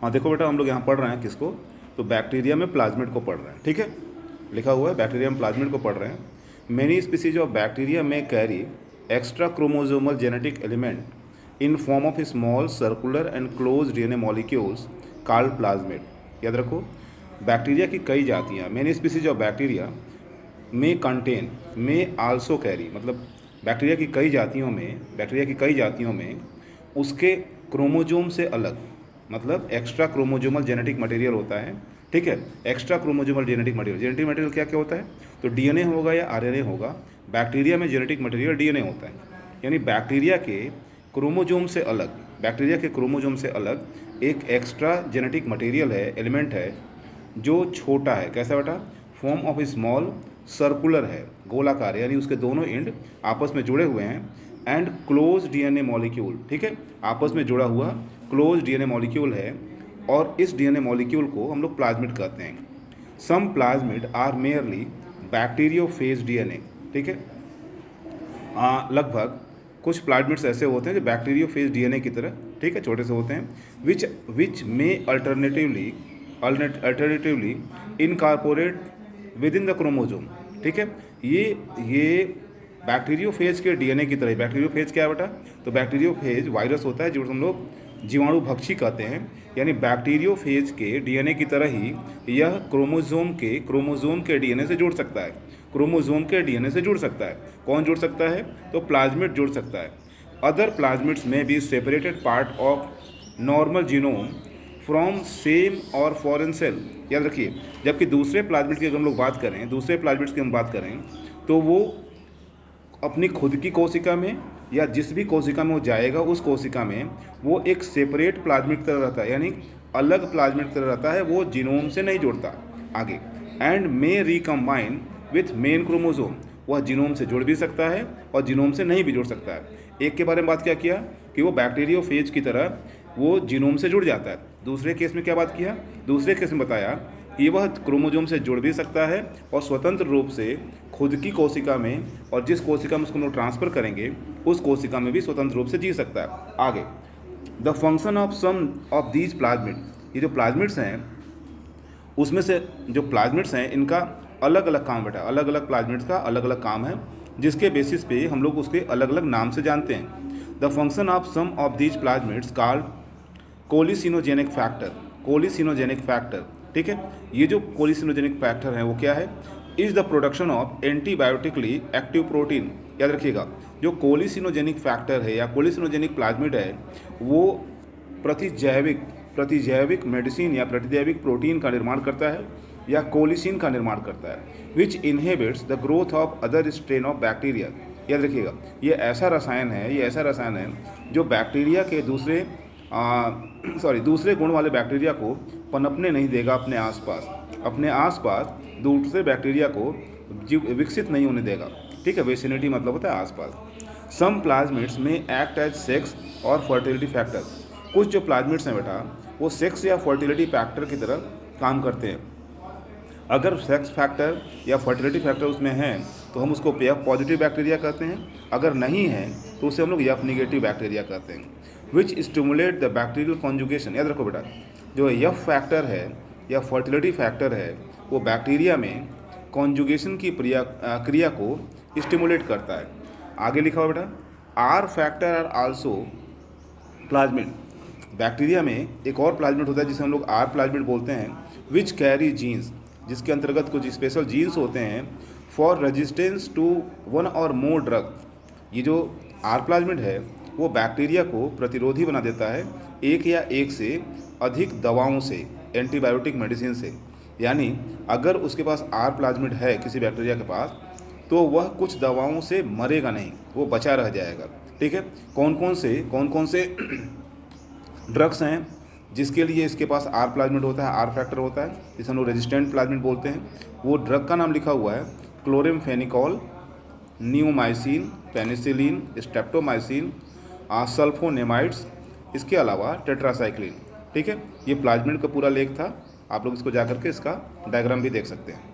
हाँ देखो बेटा, हम लोग यहाँ पढ़ रहे हैं किसको, तो बैक्टीरिया में प्लाज्मिड को पढ़ रहे हैं, ठीक है। लिखा हुआ है बैक्टीरिया में प्लाज्मिड को पढ़ रहे हैं। मेनी स्पीसीज ऑफ बैक्टीरिया में carry extra chromosomal genetic element in form of small circular and close DNA molecules called plasmid. याद रखो, बैक्टीरिया की कई जातियाँ, मेनी स्पीसीज ऑफ बैक्टीरिया में कंटेन में आल्सो कैरी, मतलब बैक्टीरिया की कई जातियों में उसके क्रोमोजोम से अलग, मतलब एक्स्ट्रा क्रोमोजोमल जेनेटिक मटेरियल होता है, ठीक है। एक्स्ट्रा क्रोमोजोमल जेनेटिक मटेरियल क्या क्या होता है, तो डीएनए होगा या आरएनए होगा। बैक्टीरिया में जेनेटिक मटेरियल डीएनए होता है, यानी बैक्टीरिया के क्रोमोजोम से अलग एक एक्स्ट्रा जेनेटिक मटेरियल है, एलिमेंट है, जो छोटा है। कैसा बेटा, फॉर्म ऑफ स्मॉल सर्कुलर है, गोलाकार, यानी उसके दोनों एंड आपस में जुड़े हुए हैं, एंड क्लोज डीएनए मॉलिक्यूल, ठीक है, आपस में जुड़ा हुआ क्लोज डीएनए मॉलिक्यूल है, और इस डीएनए मॉलिक्यूल को हम लोग प्लाज्मिड कहते हैं। Some plasmid are merely bacteriophage DNA, ठीक है। लगभग कुछ प्लाज्मिड्स ऐसे होते हैं जो बैक्टीरियोफेज डीएनए की तरह, ठीक है, छोटे से होते हैं, विच में alternatively incorporate with in the chromosome, ठीक है। ये बैक्टीरियोफेज के डीएनए की तरह। बैक्टीरियोफेज क्या है बेटा, तो बैक्टीरियोफेज वायरस होता है जो हम लोग जीवाणु भक्षी कहते हैं, यानी बैक्टीरियोफेज के डीएनए की तरह ही यह क्रोमोजोम के डीएनए से जुड़ सकता है। कौन जुड़ सकता है, तो प्लाज्मिड जुड़ सकता है। अदर प्लाज्मिड्स में be separated part of normal genome from same और फॉरेन सेल। याद रखिए, जबकि दूसरे प्लाज्मिड की हम बात करें तो वो अपनी खुद की कोशिका में या जिस भी कोशिका में वो जाएगा, उस कोशिका में वो एक सेपरेट प्लाज्मिड की तरह रहता है, यानी अलग प्लाज्मिड की तरह रहता है, वो जीनोम से नहीं जुड़ता आगे। And may recombine with main chromosome, वह जीनोम से जुड़ भी सकता है और जीनोम से नहीं भी जुड़ सकता है। एक के बारे में बात क्या किया कि वो बैक्टीरियोफेज की तरह वो जीनोम से जुड़ जाता है। दूसरे केस में क्या बात किया, दूसरे केस में बताया कि वह क्रोमोजोम से जुड़ भी सकता है और स्वतंत्र रूप से खुद की कोशिका में, और जिस कोशिका में उसको लोग ट्रांसफ़र करेंगे उस कोशिका में भी स्वतंत्र रूप से जी सकता है। आगे, the function of some of these plasmid, ये जो प्लाज्मिड्स हैं उसमें से जो प्लाज्मिड्स हैं इनका अलग अलग काम बेटा, अलग अलग प्लाज्मिड्स का अलग अलग काम है, जिसके बेसिस पे हम लोग उसके अलग अलग नाम से जानते हैं। The function of some of these plasmids called colicinogenic factor, ठीक है। ये जो कोलिसिनोजेनिक फैक्टर है वो क्या है, is the production of antibiotically active protein. याद रखिएगा, जो कोलिसिनोजेनिक फैक्टर है या कोलिसिनोजेनिक प्लाज्मिड है वो प्रतिजैविक मेडिसिन या प्रतिजैविक प्रोटीन का निर्माण करता है या कोलिसिन का निर्माण करता है, which inhibits the growth of other strain of bacteria. याद रखिएगा, ये ऐसा रसायन है जो बैक्टीरिया के दूसरे गुण वाले बैक्टीरिया को पनपने नहीं देगा अपने आसपास दूसरे बैक्टीरिया को विकसित नहीं होने देगा, ठीक है। विसिनिटी मतलब होता है आसपास। सम प्लाज्मिड्स में एक्ट एज सेक्स और फर्टिलिटी फैक्टर, कुछ जो प्लाज्मिड्स हैं बेटा वो सेक्स या फर्टिलिटी फैक्टर की तरह काम करते हैं। अगर सेक्स फैक्टर या फर्टिलिटी फैक्टर उसमें है तो हम उसको एफ पॉजिटिव बैक्टीरिया कहते हैं, अगर नहीं है तो उसे हम लोग एफ निगेटिव बैक्टीरिया कहते हैं। विच स्टिमुलेट द बैक्टीरियल कॉन्जुगेशन। याद रखो बेटा, जो एफ फैक्टर है या फर्टिलिटी फैक्टर है वो बैक्टीरिया में कॉन्जुगेशन की क्रिया को स्टिमुलेट करता है। आगे लिखा हुआ बेटा, R factor are also plasmid. Bacteria में एक और प्लाज्मिड होता है जिसे हम लोग आर प्लाज्मिड बोलते हैं, विच कैरी जीन्स, जिसके अंतर्गत कुछ स्पेशल जीन्स होते हैं फॉर रेजिस्टेंस टू वन और मोर ड्रग। ये जो आर प्लाज्मिड है वो बैक्टीरिया को प्रतिरोधी बना देता है एक या एक से अधिक दवाओं से, एंटीबायोटिक मेडिसिन से। यानी अगर उसके पास आर प्लाज्मिड है किसी बैक्टीरिया के पास तो वह कुछ दवाओं से मरेगा नहीं, वो बचा रह जाएगा, ठीक है। कौन कौन से ड्रग्स हैं जिसके लिए इसके पास आर प्लाज्मिड होता है, आर फैक्टर होता है, जिसे हम लोग रेजिस्टेंट प्लाज्मिड बोलते हैं। वो ड्रग का नाम लिखा हुआ है क्लोरेमफेनिकॉल, नियोमाइसिन, पेनिसिलिन, स्ट्रेप्टोमाइसिन, सल्फोनेमाइड्स, इसके अलावा टेट्रासाइक्लिन, ठीक है। ये प्लाज्मिड का पूरा लेख था, आप लोग इसको जाकर के इसका डायग्राम भी देख सकते हैं।